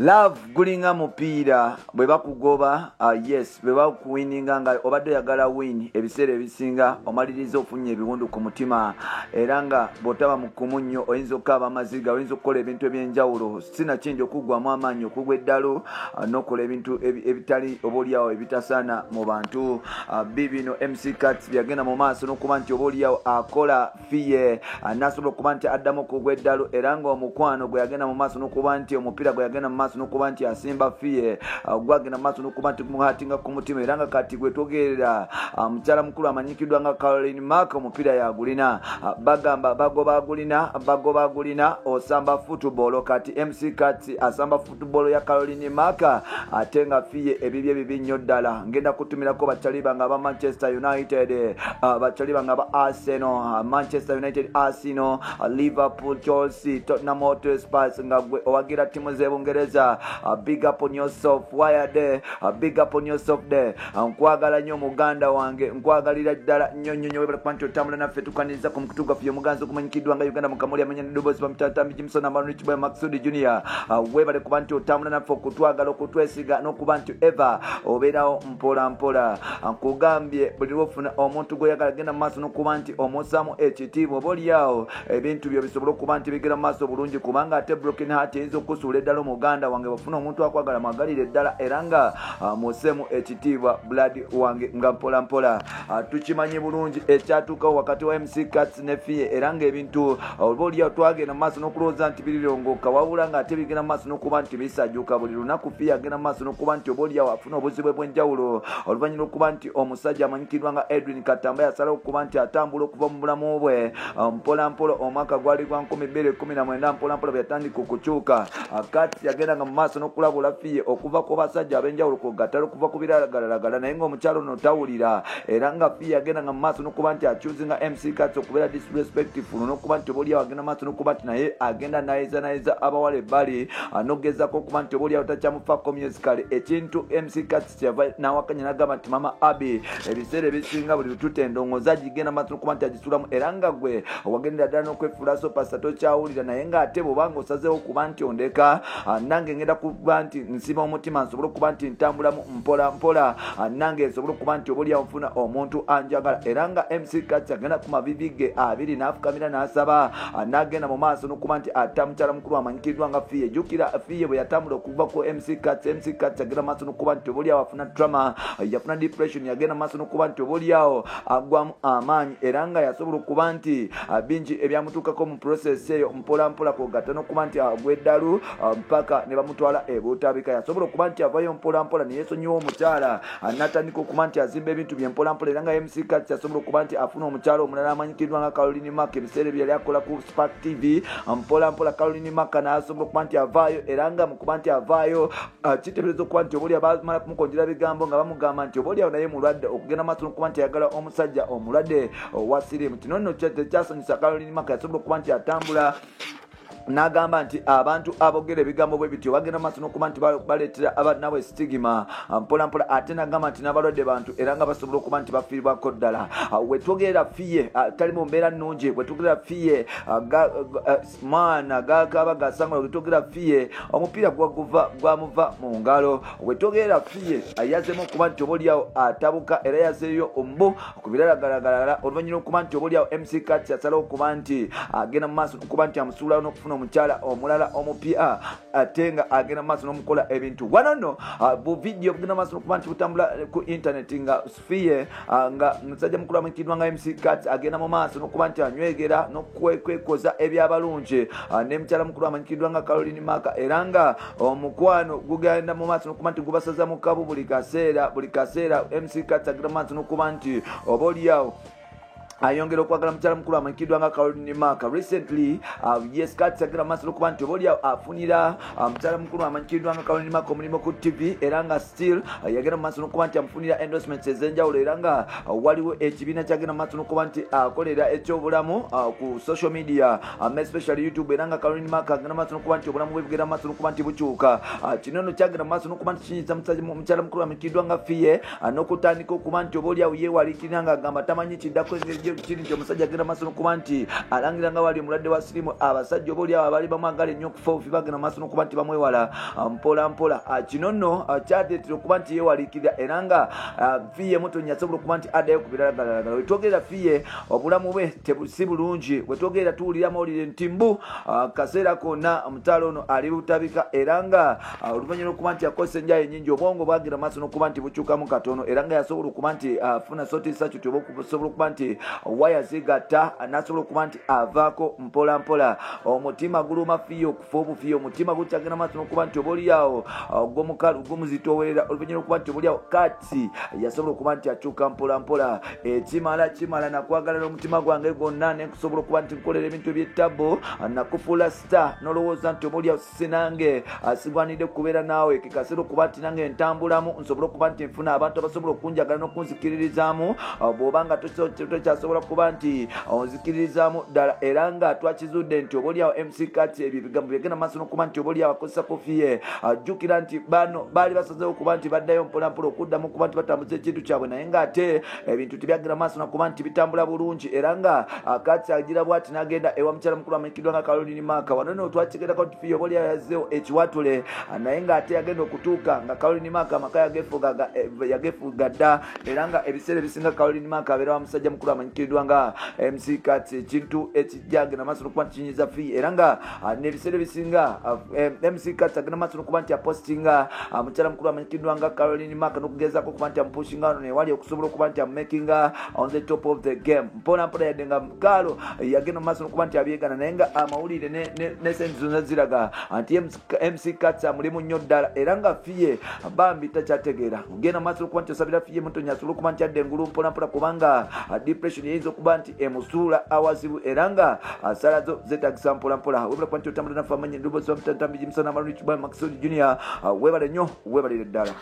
Love gulinga mupiira bwe bakugoba yes bwe bakuwininga nga obadde yagala win ebiseera ebisinga omaliriza ofunye ebiwundu ku mutima era nga bw'otaba mukumu nnyo oyinza okukaaba amaziga oyinza okukola ebintu eby'enjawulo sina kingi okuggwamu amaanyi okugwa eddalo n'okola ebintu ebitali obaoliawo ebitasaana mu bantu bibino MC Cats byagenda mu maaso n'okuba nti obaoliawo akola fiye n'asobola okuba nti addamu okugwa eddalo era nga omukwano gwe yagenda mu maaso n'okuba nti omupiira gwe yagenda mu maaso n'okuba nti asimba fiye gwagenda mu maaso n'okuba nti gumuhatinga ku mutima era nga kati gwe twogerera mukyala mukulu amanyikiddwa nga Caroline Mark omupiira yagulina bagamba bagoba agulina osamba football kati MC Cats asamba football ya Caroline Mark ate nga fiye ebibye bibi nnyo ddala ngenda kutumirako bakyaliba nga ba Manchester United bakyaliba nga ba Arsenal Manchester United Arsenal Liverpool Chelsea Tottenham Hotspur nga gwe owagira timu z'Ebungereza big up on yourself wired big up on yourself there nkwagala nnyo muganda wange nkwagalira ddala nnyo webala kuba nti otambula naffe tukaniriza ku mukutu gaffe omuganzi okumanyikiddwa nga Uganda Mukamuli amanya nedobozi bamutatambi Jimson Amarich Boy Maxud Junior webale kuba nti otambula naffe okutwagala okutwesiga n'okuba nti eva obeerawo mpola nkugambye buli lwofuna omuntu gweyagala genda mu maaso n'okuba nti omusaamu ekitiibwa oba oliawo ebintu byo bisobola okuba nti bigera mu maaso bulungi kubanga ate broken heart eyinza okusuula eddala omuganda wange bafuna omuntu akwagala mwagalire eddala era nga museemu ekitiibwa blood wange nga mpola tukimanyi bulungi ekyatuukawo wakati wa MC Cats ne fiye era nga ebintu oba oliawo twagenda mu maaso n'okulowooza nti birirongoka wabula nga ate bigenda mu maaso n'okuba nti bisajjuka buli lunaku fiye agenda mu maaso n'okuba nti oba oliawo afuna obuzibu bw'enjawulo oluvannyuma okuba nti omusajja amanyikiddwa nga Edwin Katamba yasalawo okuba nti atambula okuva mu bulamu bwe mpola omwaka gwali gwa 2019 mpola bwe yatandika okukyuka Cats yagendanga mu maaso n'okulabula fiye okuva ku basajja ab'enjawulo ku gatalo okuva ku biragalalagala naye ng'omukyalo ono tawulira era nga fiye yagendanga mu maaso n'okuba nti akyuzinga MC Cats okubeera disrespectful n'okuba nti obaoliawo agenda mu maaso n'okuba nti naye agenda nayiza abawala ebbali n'ogezako okuba nti obaoliawo takyamufaako musicale ekintu MC Cats kyava n'awakanya n'agamba nti mama Abi ebiseera ebisinga buli lututa endongoza agigenda mu maaso n'okuba nti agisulamu era nga gwe wagendera ddala n'okwefuulaso pasa tokyawulira naye ng'ate bw'obanga osazeewo okuba nti ondeka nange ngenda kuba nti nsiba omutima nsobole okuba nti ntambulamu mpola nange nsobole okuba nti obaoliawo nfuna omuntu anjagala era nga MC Cats agenda ku mavivi ge abiri n'afukamira n'asaba n'agenda mu maaso n'okuba nti ata mukyala mukulu amanyikiddwa nga fiye jjukira fiye bwe yatambula okuva ku MC Cats agenda mu maaso n'okuba nti obaoliawo afuna trauma yafuna depression yagenda mu maaso n'okuba nti obaoliawo agwamu amaanyi era nga yasobola okuba nti bingi ebyamutuukako mu process eyo mpola kwogata n'okuba nti agwa eddalu mpaka ne bamutwala ebutabika yasobola okuba nti avayo mpola ne yeesonyiwa omukyala n'atandika okuba nti azimba ebintu bye mpola era nga MC Cats yasobola okuba nti afuna omukyala omulala amanyikiddwa nga Caroline Mark ebiseera ebyo yali akola ku Spark TV mpola Caroline Mark n'asobola okuba nti avaayo era nga mu kuba nti avaayo kiteebereza okuba nti obaoliawo bamala kumukonjera bigambo nga bamugamba nti obaoliawo naye mulwadde okugenda maaso n'okuba nti ayagala omusajja omulwadde owa sirimu kino nno tekyasanyusa Caroline Mark yasobola okuba nti atambula n'agamba nti abantu abogera ebigambo bwe bityo bagenda maaso n'okuba nti baleetera abanabwe stigma mpola ate n'agamba nti n'abalwadde bantu era nga basobola okuba nti bafiirwako ddala wetwogerera fiye tali mu mbeera nnungi wetwogerera fiye mwana gakaba gasangula wetwogerera fiye omupiira gwamuva mu ngalo wetwogerera fiye yazemu okuba nti obaoliawo atabuka era yazeeyo ombu ku biragalalagala oluvannyuma okuba nti obaoliawo MC Cats yasalawo okuba nti agenda mu maaso n'okuba nti amusuulawo n'okufuna omukyala omulala omupya ate nga agenda mu maaso n'omukola ebintu wano nno bu vidiyo bugenda maaso n'okuba nti butambula ku internet nga fiye nga musajja mukulu amanyikiddwa nga MC Cats agenda mu maaso n'okuba nti anywegera n'okwekoza ebyabalungi ne mukyala mukulu amanyikiddwa nga Caroline Mark era nga omukwano gugenda mu maaso n'okuba nti gubasaza mu kabu buli kaseera MC Cats agenda mu maaso n'okuba nti obaoliawo ayongera okwagala mukyala mukulu amanyikiddwa nga Caroline Mark recently yes Cats agenda maaso n'okuba nti obaoliawo afunira mukyala mukulu amanyikiddwa nga Caroline Mark omulimu ku TV era nga still yagenda maaso n'okuba nti amufunira endorsements ez'enjawulo era nga waliwo ekibiina kyagenda maaso n'okuba nti akolera ekyobulamu ku social media especially YouTube era nga Caroline Mark agenda maaso n'okuba nti obulamu bwe bugenda maaso n'okuba nti bukyuka kino nno kyagenda maaso n'okuba nti kinyiza mukyala mukulu amanyikiddwa nga fiye n'okutandika okuba nti obaoliawo yeewaliikirira nga agamba tamanyi kiddako engeri kiri nti omusajja agenda maaso n'okuba nti alangira nga wali omulwadde wa sirimu abasajja oba oli abo abaali bamwagala ennyo okufa obufi bagenda maaso n'okuba nti bamwewala mpola mpola kino nno kyateetera okuba nti yeewaliikirira era nga fiye mutonya asobola okuba nti addayo ku biralagalagala wetwogerera fiye obulamu bwe si bulungi wetwogerera tuwulira mawulire nti mbu kaseera konna omutaala ono ali butabika era nga oluvannyuma lwokuba nti yakozesa enjayo ennyingi obwongo bwagira maaso n'okuba nti bukyukamu katono era nga yasobola okuba nti afuna sotisa kyuti oba okusobola okuba nti waya zigatta nasobola okuba nti avaako mpola mpola omutima guluma fiye okufa obufiye omutima gukyagenda maaso n'okuba nti oba oliawo gw'omukalu gumuzitoowerera oluvannyuma lwokuba nti oba oliawo kati yasobola okuba nti akyuka mpola mpola kimala nakwagala n'omutima gwange gwonna nenkusobola okuba nti nkolera ebintu ebyettabbo nakufuula star nolowooza nti oba oliawo sinange sigwanidde kubeera naawe kikaseera okuba nti nange ntambulamu nsobola okuba nti nfuna abantu abasobola okunjagala n'okunzikiririzaamu bw'obanga tokyasobola kuba nti onzikiririzaamu ddala era nga twakizudde nti oba oliawo mc kati ebyo bigambo byegenda maaso n'okuba nti oba oliawo akozesa kofiye jjukira nti bano baali basazeewo okuba nti baddayo mpolampola okuddamu okuba nti batambuza ekintu kyabwe naye ng'ate ebintu tebyagira maaso n'okuba nti bitambula bulungi era nga kati agira bw'ati n'agenda ewa mukyala mukulu amanyikiddwa nga Caroline Maka wano nno twakigerako nti fiye oba oliawo yazzeewo ekiwatule naye ng'ate yagenda okutuuka nga Caroline Maka amaka yagefuga dda era nga ebiseera ebisinga Caroline Maka abeera wa musajja mukulu amanyikiddwa nga MC Kati ekintu ekijja agenda maaso n'okuba nti kinyiza fiye era nga n'ebiseera ebisinga MC Kati agenda maaso n'okuba nti apostinga mukyala mukulu amanyikiddwa nga Caroline Maka n'okugezaako okuba nti amupushinga wano newali okusobola okuba nti amumakinga on the top of the game mpola mpola yadde nga Kalo yagenda maaso n'okuba nti abyegana naye nga amawulire n'esente zonna ziraga nti MC Kati mulimu nnyo ddala era nga fiye bambi takyategeera ogenda maaso n'okuba nti osabira fiye mutonya asobola okuba nti adde engulu mpola mpola kubanga depression yeyinza okuba nti emusuula awazibu era nga sala zo zetagisa mpola mpola webula kuba nti otambula nafe amanyi ndoboozi wa mutantambi jimusana amalunich bwa Maxwell Junior webale nnyo webalire ddala.